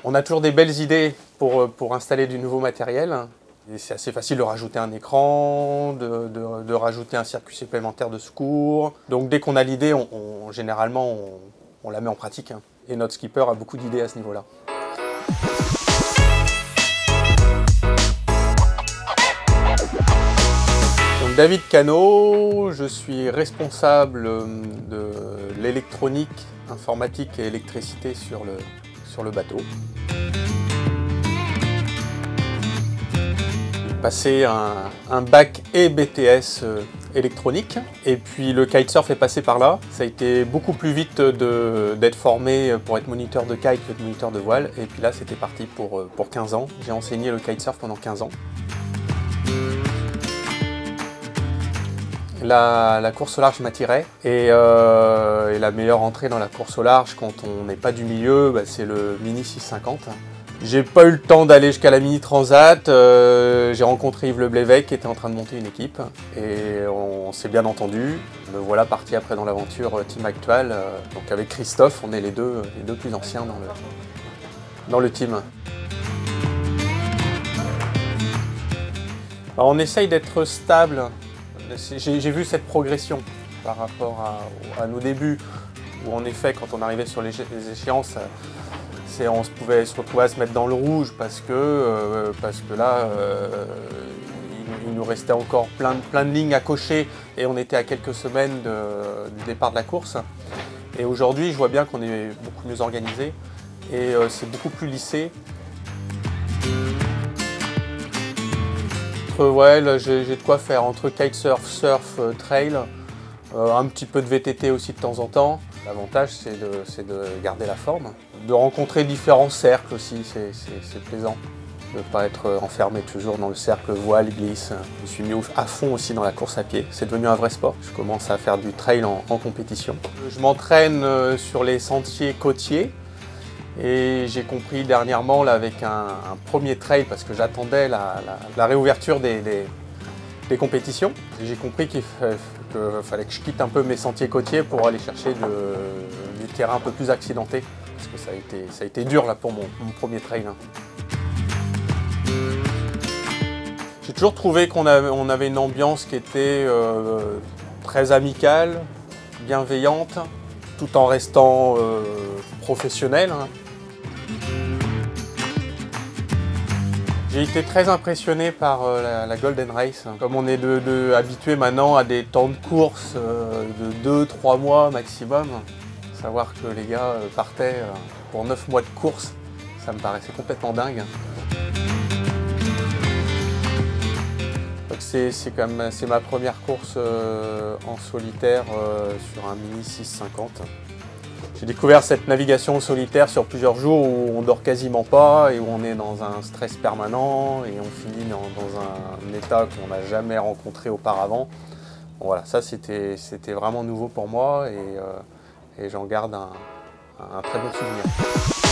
On a toujours des belles idées pour installer du nouveau matériel. C'est assez facile de rajouter un écran, de rajouter un circuit supplémentaire de secours. Donc dès qu'on a l'idée, généralement, on la met en pratique. Et notre skipper a beaucoup d'idées à ce niveau-là. Donc David Cano, je suis responsable de l'électronique, informatique et électricité sur le bateau. J'ai passé un bac et BTS électronique, et puis le kitesurf est passé par là. Ça a été beaucoup plus vite d'être formé pour être moniteur de kite que de moniteur de voile, et puis là c'était parti pour 15 ans. J'ai enseigné le kitesurf pendant 15 ans. La course au large m'attirait, et la meilleure entrée dans la course au large quand on n'est pas du milieu, c'est le Mini 650. J'ai pas eu le temps d'aller jusqu'à la Mini Transat, j'ai rencontré Yves Le Blévec qui était en train de monter une équipe, et on s'est bien entendu. Me voilà parti après dans l'aventure Team Actual, donc avec Christophe, on est les deux plus anciens dans le team. Alors on essaye d'être stable. J'ai vu cette progression par rapport à nos débuts, où en effet, quand on arrivait sur les échéances, on pouvait se retrouver à se mettre dans le rouge parce que là, il nous restait encore plein de lignes à cocher et on était à quelques semaines du départ de la course. Et aujourd'hui, je vois bien qu'on est beaucoup mieux organisé et c'est beaucoup plus lissé. Ouais, là, j'ai de quoi faire entre kitesurf, surf, trail, un petit peu de VTT aussi de temps en temps. L'avantage, c'est de garder la forme, de rencontrer différents cercles aussi, c'est plaisant. De ne pas être enfermé toujours dans le cercle voile, glisse. Je me suis mis à fond aussi dans la course à pied, c'est devenu un vrai sport. Je commence à faire du trail en compétition. Je m'entraîne sur les sentiers côtiers. Et j'ai compris dernièrement là, avec un premier trail, parce que j'attendais la réouverture des compétitions, j'ai compris qu'il fallait que je quitte un peu mes sentiers côtiers pour aller chercher du terrain un peu plus accidenté, parce que ça a été dur là, pour mon premier trail. J'ai toujours trouvé qu'on avait une ambiance qui était très amicale, bienveillante, tout en restant professionnel. J'ai été très impressionné par la Golden Race. Comme on est habitué maintenant à des temps de course de 2-3 mois maximum, savoir que les gars partaient pour 9 mois de course, ça me paraissait complètement dingue. C'est ma première course en solitaire sur un Mini 650. J'ai découvert cette navigation solitaire sur plusieurs jours où on dort quasiment pas et où on est dans un stress permanent et on finit dans un état qu'on n'a jamais rencontré auparavant. Bon, voilà, ça c'était vraiment nouveau pour moi et j'en garde un très bon souvenir.